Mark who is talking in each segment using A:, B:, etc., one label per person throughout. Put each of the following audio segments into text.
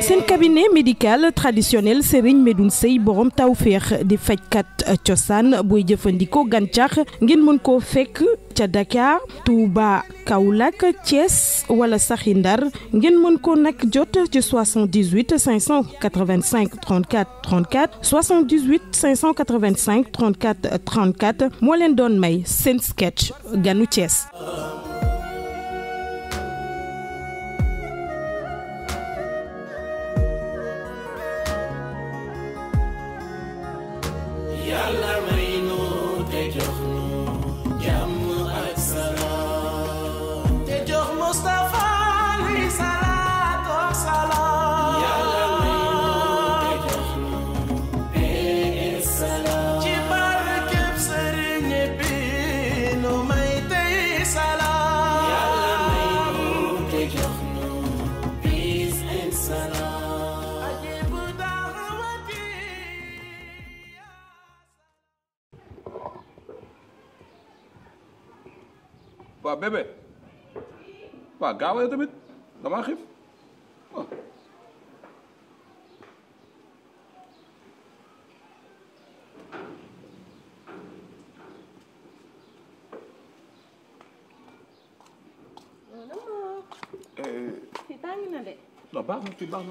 A: seen cabinet médical traditionnel Serigne Medoune Seye borom tawféex di fajkat cosaan booy jëfandikoo gàncax ngeen mën koo fekk ca Dakar Touba Kaolack Thiès wala saxi Ndar ngeen mën ko nag jot ci 78 585 34 34 78 585 34 34 moo leen doon may seen sketch ganu Thiès.
B: waaw bébé waaw gaawale tamit damaa xiif waaw
C: fii tàng na de.
B: non baax na fii baax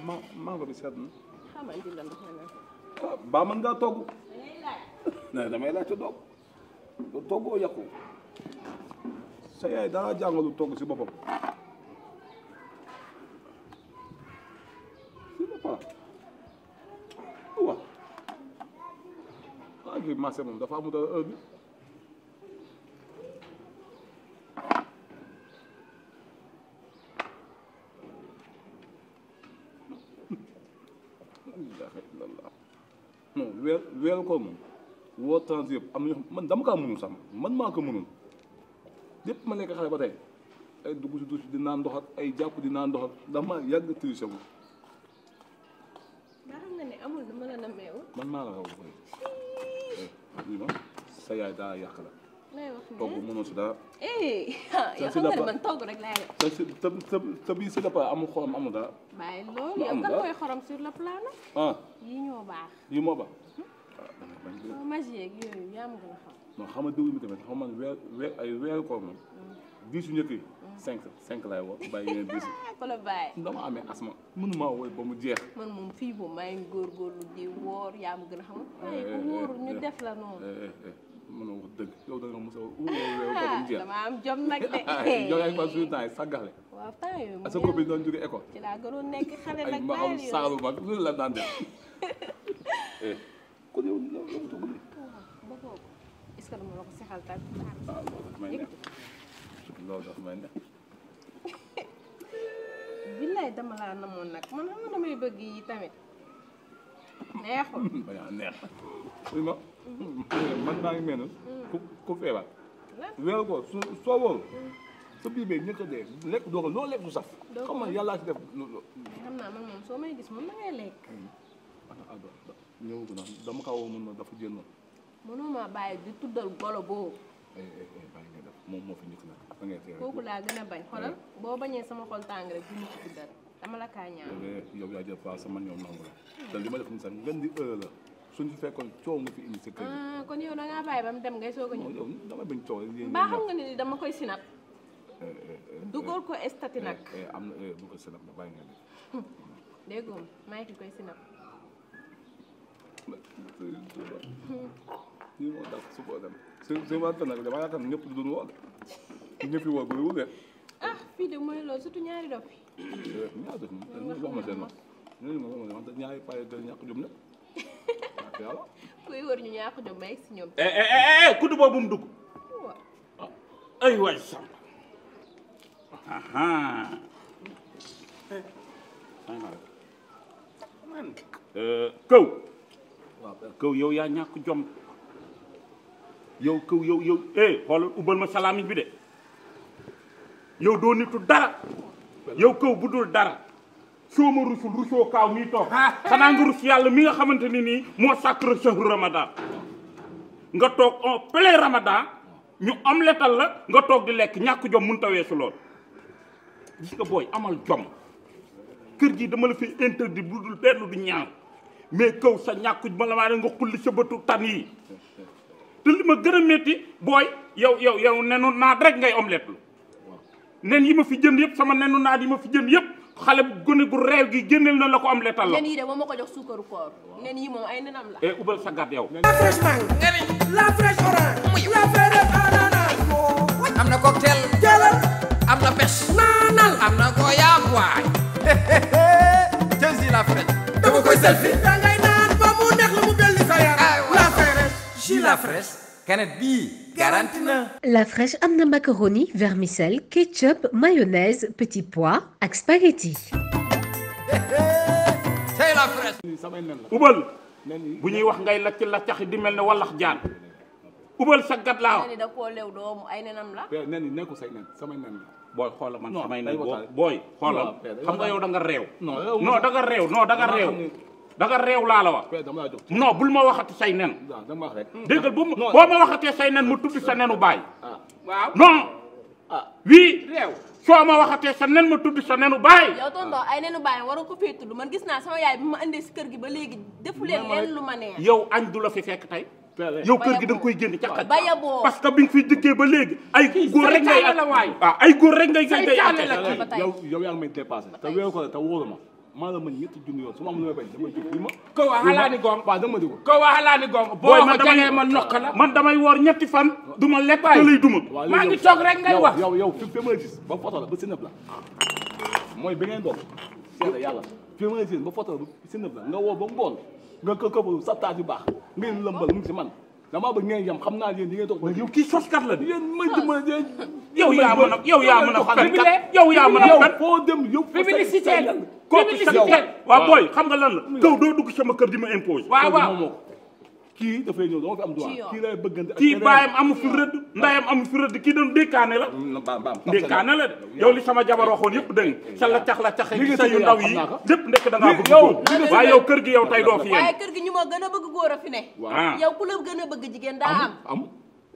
B: na mango bi seet na.
C: xamante la ndox na.
B: ah baa mën ngaa togg. nee damay laaj te doog toggoo yàqu. sa yaay dara jàngalu togg si boppam si boppam waaw ah fii marché moom dafa amul heure bi non weer ko moom woo temps yëpp am na man dama kaa mënul sax man maa ko mënul lépp ma nekk xale ba tey ay dugg si douche di naan ndox ak ay jàpp di naan ndox ak dama yàgg triché wu.
C: nga xam nga ne amul lu mën a nameewu.
B: man maa la raw koy ma sa yaay daa yàq la.
C: lay wax
B: togg mënoo si dara.
C: yow xam nga ne man togg rek laay def.
B: te bii si départ amul xorom amul dara.
C: bàyyi loolu yow kan mooy xorom sur le plan la.
B: ah
C: yii ñoo baax.
B: yii moo baax.
C: magie ak yooyu yaa ma gën a xam.
B: non xam nga déglu mi tamit xam man ay weer koor moom 10 yu njëkk yi 5 laay woo bàyyi yeneen 10
C: ko la bàyyi
B: dama amee asma mënuma woy ba mu jeex.
C: man moom fii boobu maa ngi góorgóorlu di woor yaa ma gën a xam. waaye ku wóorul ñu def la noonu.
B: mën wax dëgg yow da nga mos a weer ba mu jeex.
C: dama am jom nag de.
B: yow yaa ngi fa suñu temps yi sàggaxle.
C: waaw temps yooyu
B: sa copine doon jóge école.
C: ci laa gënoon nekk xale nag.
B: ay ma am saalu mag loolu la daan def. kon yow la ko togg nii.
C: bëggoo ko est-ce que dama la ko sexal tànk.
B: ah loolu dafa may neex loolu dafa may neex.
C: billaay dama laa namoon nag man xam nga damay bëgg yi tamit neexul.
B: bañ a neex. oui ma man maa ngi mel ne ku feebar. weer ko soo wóorul sa biir bee ñëkk a dee lekk doo ko loo lekk du saf. xam nga yàllaa si def loolu.
C: xam naa man moom soo may gis moom da ngay lekk.
B: ñëw ko nag dama kaw mën na dafa génn.
C: mënoo maa bàyyi di tuddal golo boobu.
B: bàyyi nga def moom moo fi njëkk nag da ngay teel
C: kooku laa gën a bañ xoolal boo bañee sama xol tàng rek du ñu ci tuddal dama la kaa ñaan.
B: yow yaa jël place sama ñoom nangu la te li ma def ni sax ngeen di heure la suñu fekkoon coow nga fi indi sa kër gi.
C: kon yow da ngaa bàyyi ba mu dem ngay soog a ñëw.
B: yow dama bañ coow rek.
C: mbaa xam nga ni dama koy sinap. dugal ko estati nag.
B: am na bu ko sinap na bàyyi nga def.
C: déggoom maa ngi koy sinap.
B: lii moo tax su ko dem su ma nag dama yaakaar ne ñëpp du doon woo de ñëpp yi woo bëriwul de.
C: ah fii de mooy loolu surtout ñaari dof yi.
B: ñaari dof moom wax ma seen ma ñooñu ma wax ma ñaari paye de ñàkk jom ne ak yàlla.
C: kuy wër ñu ñàkk jom may si ñoom.
D: kudd boobu mu dugg. ay waay sam. kaw. kaw yow yaa ñàkk jom. yow kaw yow xoolal ubbal ma salaamiñ bi de. yow doo nitu dara. yow kaw bu dul dara. soo ma rusul rusoo kaaw mii toog. xanaa nga rus yàlla mi nga xamante ni nii moo sacré shahru ramadan. nga toog en plein ramadan ñu omletal la nga toog di lekk ñàkk jom mun tawee su lool. gis nga booy amal jom kër gi dama la fi interdit bu dul benn du ñaar mais kaw sa ñàkku ma la maa nga xulli sa bëtu tan yi te li ma gën a métti booy yow nenu naat rek ngay omelette lu nen yi ma fi jënd yëpp sama nenu naat yi ma fi jënd yëpp xale bu gone gu réew gi génneel na la ko omelette la
C: nen yi de moom ma ko jox suukaru koor nen yi moom ay nenam la
D: ubal sa gat yow
E: la fraîche mangue la fraîche orange la fraîche ananas am na cocktail jëlal am na pêche naanal am na goyave waay jël la fraîche dama koy selfie da ngay naan ba mu neex la mu belli sa yaram la fraîche jus la fraîche canette bii garanti na.
F: La fraîche am na macaroni vermicelle ketchup mayonnaise petit pois ak spaghetti.
E: c'est la fraîche.
B: samay nen la
D: ubal
B: nen yi
D: bu ñuy wax ngay lacc laccaxi di mel ne wallax jaan ubal sa gat laa
C: nen yi da koo lew doomu ay nenam la
B: nen yi nekkul say nen samay nen la
D: booy xoola man
B: Non,
D: samay
B: day
D: nen
B: waxtaan.
D: booy xoolal
B: Non, père, day
D: xam nga yow da nga réew
B: Non,
D: da nga réew non da nga réew
B: xam ne-
D: da nga réew laa la wax
B: Père, dama laa jox
D: non bul ma waxati say nen
B: waaw dama wax rek
D: déggal boo
B: Non.
D: ma waxatee say nen mu tudd sa nenu baay
B: ah
C: waaw
D: non
B: ah
D: oui
C: réew
D: soo ma waxatee sa nen ma tudd sa nenu baay
C: yow tonton ay nenu bàyyi waru ko fee tudd man gis naa sama yaay bi ma indee si kër gi ba léegi defu leen leen lu ma neex
D: yow añ du la fi fekk tey
B: Père,
D: yow kër gi da nga koy génn ca
C: ba yaboo
D: parce que bi nga fi dëkkee ba léegi ay góor rek ngay
C: saytaane la waay.
D: waaw ay góor rek ngay ngay
C: Saytaane la
D: atte
C: ba tey.
B: yow yaa ngi may dépassé te weeru ko te wóoru ma maa la mën ñetti junni yoon su ma am lu may bañ dama jóg bi ma
G: ko wa halani gong
B: waaw dama dégg
G: ko wa halani gong bo
D: booy
G: ko
D: man
G: jagee ma nokk la
D: man damay woor ñetti fan du ma lekk te lay duma
B: waaw
G: maa ngi toog rek ngay wax
B: yow fi ma gis ba photo la ba sinëb la mooy bi ngeen doon seede yàlla fi ma gis ba photo la ba sinëb la nga woo ba ngoon nga këpp sa taat yu baax ngeen lëmbal mu ngi si man damaa bëgg ngeen yam xam naa yéen di ngeen toog
D: yow kii soskat la di
B: yéen mënti ma
D: yow yaa mën a yow yaa mën a fen yow yaa mën a
B: yow
D: fen
B: foo dem yow
G: publicité
D: kooku sa waaw booy xam nga lan la kaw doo dugg sama kër di ma impose
G: waaw waaw
B: kii dafay ñëw dama fi am droit kii lay bëggante
D: kii baayam amu fi rëdd ndayam amu fi rëdd kii doon dékkaane la dékkaane la de yow li sama jabar waxoon yëpp dégg sa la cax la caxe gi sa yu ndaw yi lépp ndekk da ngaa bëgg góor waaye yow kër gi yow tey doo fi
C: waaye
D: yéen
C: kër gi ñu ma gën a bëgg góor a fi ne
D: waaw
C: yow ku la gën a bëgg jigéen daa am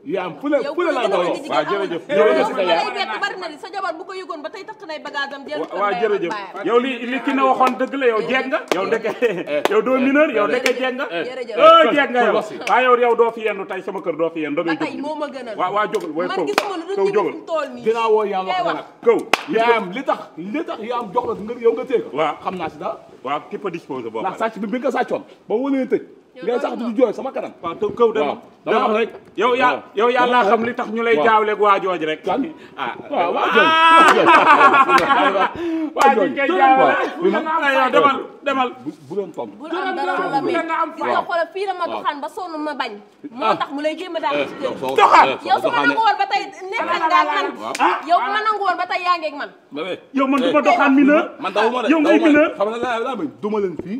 B: yaa am fu ne
C: yow
B: fu
C: ku
B: ne
C: la
B: laa
C: gën a
B: doon
C: bëgg
B: wax
C: jigéen
D: jërëjëf
C: yow
D: jërëjëf
C: ma lay bett bari na di sa jabar bu ko yëgoon ba tey takk nay bagage am jël
D: waaw jërëjëf yow li ki ne waxoon dëgg la yow jeeg nga yow ndeke yow doo mineur yow ndeke jeeg nga jeeg nga yow waaye yow doo fi yendu tey sama kër doo fi yendu da
C: ba
D: ngay
C: tey
D: jóg
C: moo ma gënal
D: waa jógal booy
C: man
D: kaw
C: gisuma lu
D: kaw
C: dul
D: jógal
C: ñu tool nii
B: dinaa woo yaa am wax nag
D: kaw
B: yaa am li tax yaa am jox la nga yow nga téye ko
D: waaw
B: xam naa si dara
D: waaw ki peut disposer boo
B: ndax sàcc bi nga sàccoon ba mu leen tëj ngay sax di jooy sama kanam
D: waaw te kaw dama
B: dama wax rek
D: yow yaa laa xam li tax ñu lay jaawleeg waa jooj rek
B: kan
D: ah
B: waaw waa jooy
D: waa ji koy jaawale yow demal
B: bu leen tontu
C: bu am dara la mi gis nga xoolal fii la ma doxaan ba sonn ma bañ moo tax mu lay jéem a daal ci kër
D: doxaan
C: yow su ma nangu woon ba tey nekkal nga ak man yow bu ma nangu woon ba tey yaa ngi ak man
D: yow man du ma doxaan mineur
B: man daw ma de
D: yow ngay mineur
B: xam nga laa may duma leen fii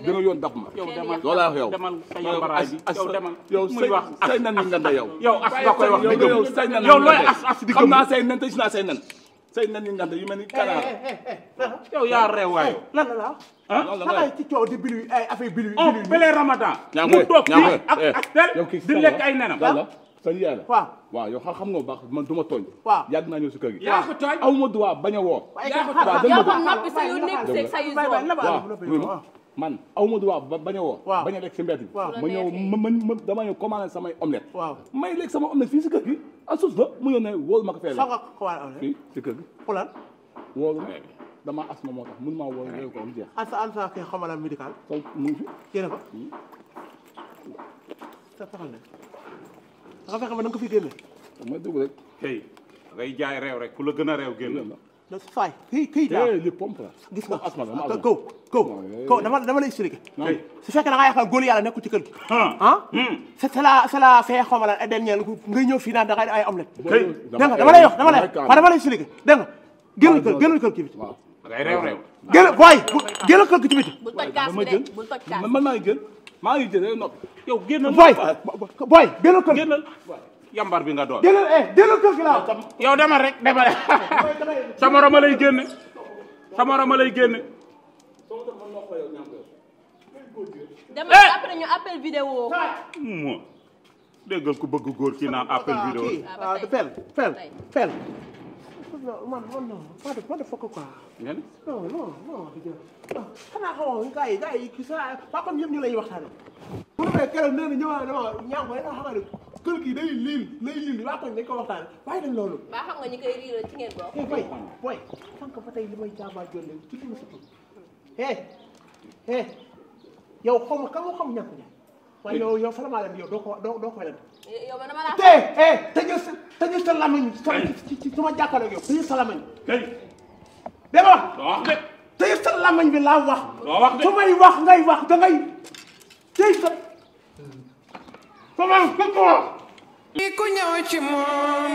B: dina yoon daf ma
D: yow demal
B: loolu laa wax yow
D: demal sa yambaraay bi yow demal
B: yow
D: muy wax
B: say nen yi nganda yow
D: yow as nga koy wax di gëm
B: yow say nen
D: yow looy as di
B: xam
D: gëm
B: naa say nen te gis naa say nen say nen yi nganda yu mel ni kanaar
D: yow yaa reew waayo
H: lan la
D: ah
B: loolu la
H: xanaa ci coow di bilu ay affaire bilu
D: on bele ramadan
B: ñaa
D: mu
B: ngi
D: toog
B: ñaa
D: fii
B: ngi
D: ak tel
B: yow kii
D: di lekk ay nenam
B: lan la sa yaay la
H: waaw
B: waaw yow xam nga bu baax man du ma tooñ
H: waaw
B: yàgg naa ñëw si kër gi
G: yaa ko tooñ
B: aw ma droit bañ a woo
G: yaa ko
B: waaw
C: yow
B: dama
C: kon noppi sa yu nekk seeg sa yu zone
B: waaw man aw ma droit bañ a woo
H: waaw
B: bañ a lekk si mbedd bi
H: waaw
B: ma ñëw ma dama ñëw commandé samay omelette
H: waaw
B: may lekk sama omelette fii si kër gi en sus la mu yónnee wóolu ma ko fee
H: fa
B: lekk
H: nga ko war a
B: fii si kër gi
H: xulan
B: wóolu ma dama asma moo tax mun maa wóolu réew ko mu jeex
H: ansa kay xamala médical
B: so mu ngi fi
H: yéene ko sa taxal ne nga fexe ba da nga ko fi génne
B: ma dugg rek
D: kay ngay jaay reew rek ku la gën a reew génn
H: da faay kii daa
B: li pompe la
H: gis nga
B: asma la ma asma
H: go dama lay expliqué su fekkee da ngaa yaakaar góor yàlla nekkul ci kër gi
D: ah
H: c'est la fee xamala dernier ngay ñëw fii naan da ngay ay omelette
D: kay
H: dégg nga dama lay wax dama lay expliqué dégg nga génn kër ci biti
D: ngay reew reew
H: génn booy génn kër ci biti
C: bu toj kaas bi de bu toj kaas
B: man maa ngi jël rek noppi
D: yow génnal
H: booy génn kër
D: génnal yambar bi nga doon
H: génn kër gi laa
D: yow demal rek demal sa morom lay génne sa morom lay génne
C: dama après ñu appel vidéo
D: mo déggal ku bëgg góor kii naan appel vidéo
H: fel man de fokk quoi.
D: nga ne.
H: non xanaa xamoo gars yi kii sa waa kon ñëpp ñu lay waxtaane bu demee keroog nee na ñëwaat dama ñaan ko dama xam ne kër gi day liil waa koñ dañ ko waxtaane waaye dañ loolu
C: ba xam nga ñi koy riiral ci ngeen bokk
H: boy sànq fa tey li may jaaba jolle ci duma sa tur yow xaw ma kan moo xam ñàkk ñaar waaye yow fa la maa leen yow doo ko leen
C: yow man dama la
H: tëjël sa lamañ ci suma jàkkaarloo ak yow tëjël sa lamañ
D: kay
H: dama
D: doo wax de
H: tëjël sa lamañ bi laa wax
D: doo wax de
H: su may wax ngay wax da ngay tëj sa sama ko
E: ku ñëw ci moom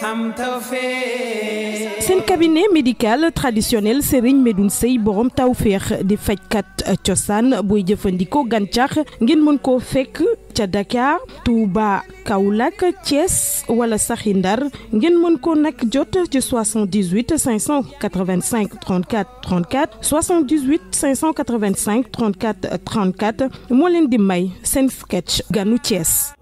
E: am tawfeex.
A: seen cabinet médical traditionnel Serigne Medoune Seye borom tawféex di fajkat cosaan booy jëfandikoo gàncax ngeen mën koo fekk ca Dakar Touba Kaolack Thiès wala saxi Ndar ngeen mën ko nag jot ci 78 585 34 34 78 585 34 34 moo leen di may seen sketch ganu Thiès.